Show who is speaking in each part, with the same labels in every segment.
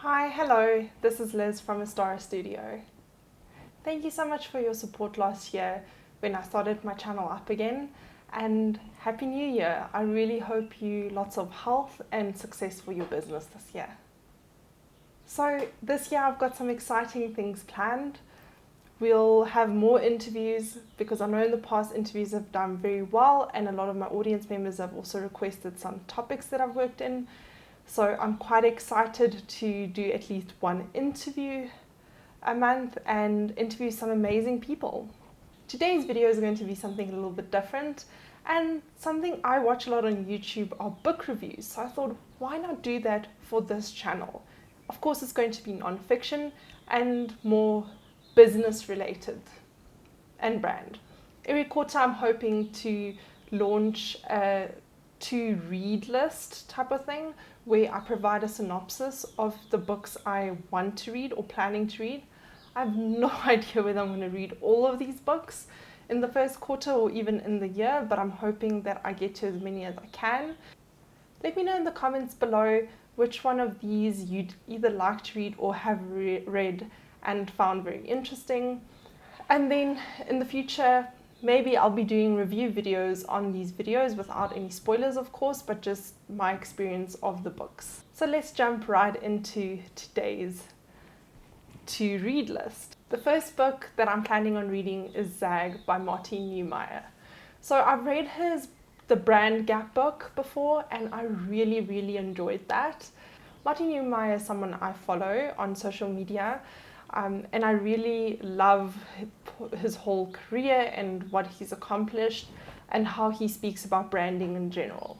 Speaker 1: Hi, hello, this is Liz from Ostara Studio. Thank you so much for your support last year when I started my channel up again, and Happy New Year. I really hope you lots of health and success for your business this year. So this year I've got some exciting things planned. We'll have more interviews because I know in the past interviews have done very well, and a lot of my audience members have also requested some topics that I've worked in. So I'm quite excited to do at least one interview a month and interview some amazing people. Today's video is going to be something a little bit different, and something I watch a lot on YouTube are book reviews. So I thought, why not do that for this channel? Of course, it's going to be non-fiction and more business related and brand. Every quarter I'm hoping to launch a to-read list type of thing where I provide a synopsis of the books I want to read or planning to read. I have no idea whether I'm going to read all of these books in the first quarter or even in the year, but I'm hoping that I get to as many as I can. Let me know in the comments below which one of these you'd either like to read or have read and found very interesting. And then in the future, maybe I'll be doing review videos on these videos without any spoilers, of course, but just my experience of the books. So let's jump right into today's to read list. The first book that I'm planning on reading is Zag by Martin Neumeyer. So I've read The Brand Gap book before, and I really enjoyed that. Martin Neumeyer is someone I follow on social media. And I really love his whole career and what he's accomplished and how he speaks about branding in general.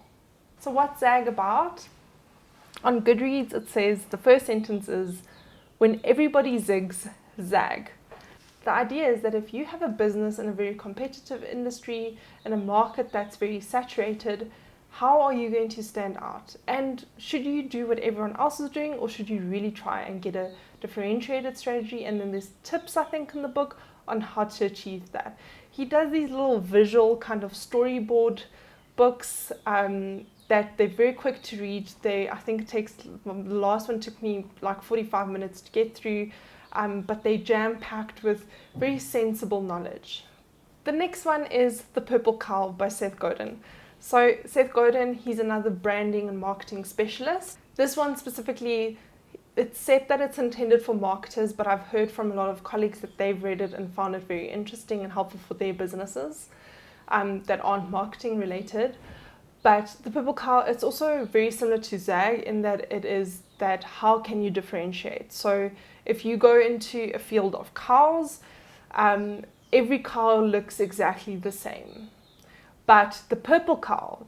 Speaker 1: So what's Zag about? On Goodreads it says the first sentence is, when everybody zigs, zag. The idea is that if you have a business in a very competitive industry, in a market that's very saturated, how are you going to stand out? And should you do what everyone else is doing, or should you really try and get a differentiated strategy? And then there's tips, I think, in the book on how to achieve that. He does these little visual kind of storyboard books that they're very quick to read. I think it takes, the last one took me like 45 minutes to get through, but they're jam-packed with very sensible knowledge. The next one is The Purple Cow by Seth Godin. So Seth Godin, he's another branding and marketing specialist. This one specifically, it's said that it's intended for marketers, but I've heard from a lot of colleagues that they've read it and found it very interesting and helpful for their businesses that aren't marketing related. But The Purple Cow, it's also very similar to Zag in that it is that how can you differentiate? So if you go into a field of cows, every cow looks exactly the same. But the purple cow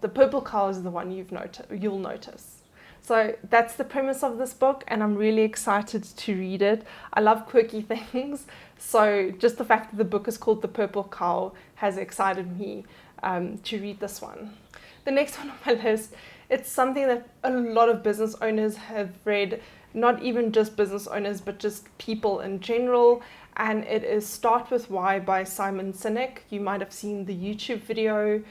Speaker 1: is the one you'll notice. So that's the premise of this book, and I'm really excited to read it. I love quirky things, so just the fact that the book is called The Purple Cow has excited me to read this one. The next one on my list, it's something that a lot of business owners have read, not even just business owners, but just people in general, and it is Start With Why by Simon Sinek. You might have seen the YouTube video.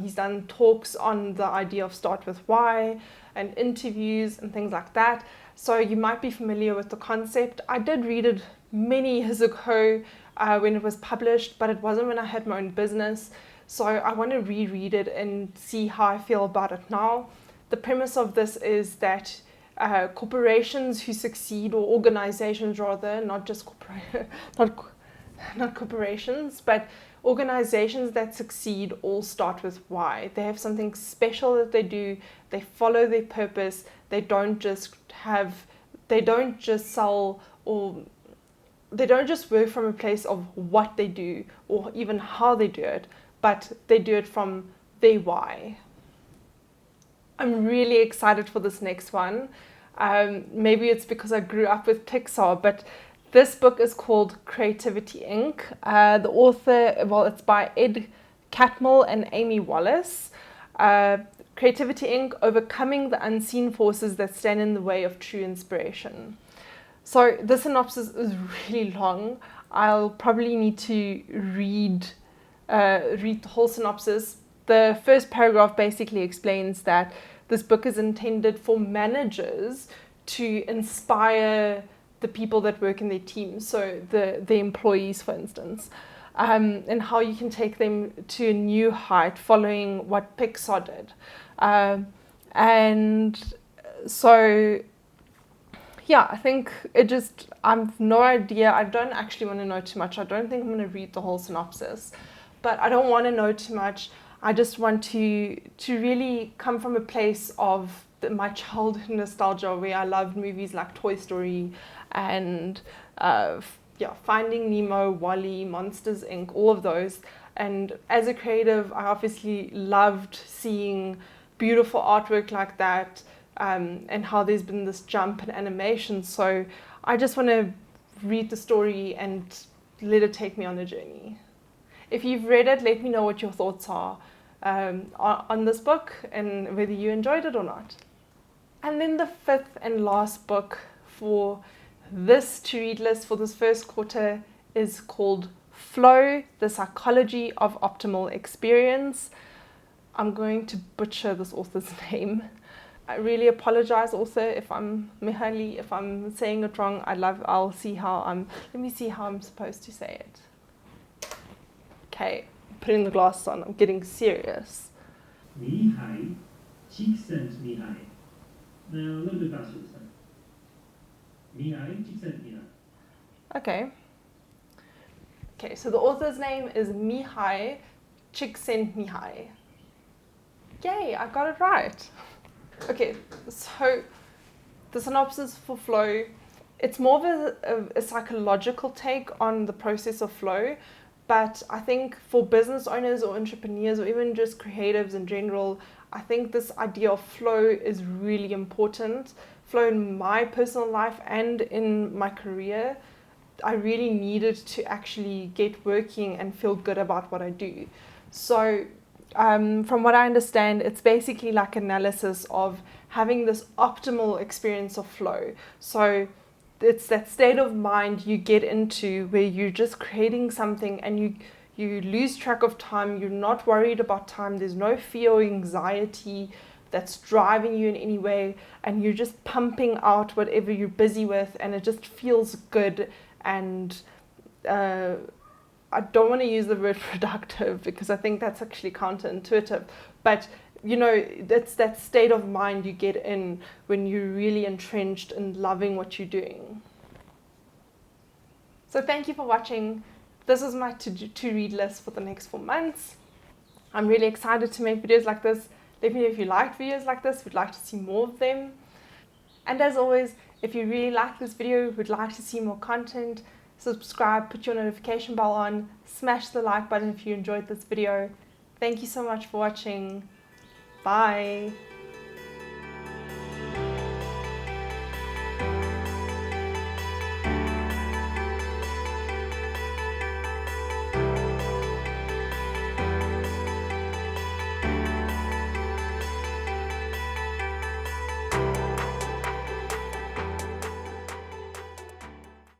Speaker 1: He's done talks on the idea of Start With Why and interviews and things like that. So you might be familiar with the concept. I did read it many years ago when it was published, but it wasn't when I had my own business. So I want to reread it and see how I feel about it now. The premise of this is that corporations who succeed, or organizations rather, not just not corporations, but organizations that succeed all start with why. They have something special that they do. They follow their purpose. They don't just sell, or they don't just work from a place of what they do or even how they do it, but they do it from their why. I'm really excited for this next one. Maybe it's because I grew up with Pixar, but this book is called Creativity Inc. The author, it's by Ed Catmull and Amy Wallace. Creativity Inc. Overcoming the Unseen Forces That Stand in the Way of True Inspiration. So the synopsis is really long. I'll probably need to read the whole synopsis. The first paragraph basically explains that this book is intended for managers to inspire the people that work in their team, so the employees, for instance, and how you can take them to a new height following what Pixar did. And so, yeah, I think I've no idea. I don't actually want to know too much. I don't think I'm going to read the whole synopsis, but I don't want to know too much. I just want to really come from a place of my childhood nostalgia, where I loved movies like Toy Story and Finding Nemo, WALL-E, Monsters Inc., all of those. And as a creative, I obviously loved seeing beautiful artwork like that, and how there's been this jump in animation. So I just want to read the story and let it take me on a journey. If you've read it, let me know what your thoughts are on this book and whether you enjoyed it or not. And then the fifth and last book for this to-read list for this first quarter is called Flow, The Psychology of Optimal Experience. I'm going to butcher this author's name. I really apologize, author, if I'm saying it wrong. Let me see how I'm supposed to say it. Okay, putting the glasses on, I'm getting serious.
Speaker 2: Mihai Csikszentmihalyi. Now look at that. Mihai Csikszentmihalyi.
Speaker 1: Okay, so the author's name is Mihai Csikszentmihalyi. Yay, I got it right. Okay, so the synopsis for Flow, it's more of a psychological take on the process of flow, but I think for business owners or entrepreneurs or even just creatives in general, I think this idea of flow is really important. Flow in my personal life and in my career, I really needed to actually get working and feel good about what I do. So from what I understand, it's basically like analysis of having this optimal experience of flow. So it's that state of mind you get into where you're just creating something and you lose track of time. You're not worried about time. There's no fear or anxiety that's driving you in any way, and you're just pumping out whatever you're busy with, and it just feels good. And I don't want to use the word productive because I think that's actually counterintuitive, but that's that state of mind you get in when you're really entrenched in loving what you're doing. So thank you for watching. This is my to-read list for the next 4 months. I'm really excited to make videos like this. Let me know if you like videos like this, would like to see more of them. And as always, if you really like this video, would like to see more content, subscribe, put your notification bell on, smash the like button if you enjoyed this video. Thank you so much for watching. Bye.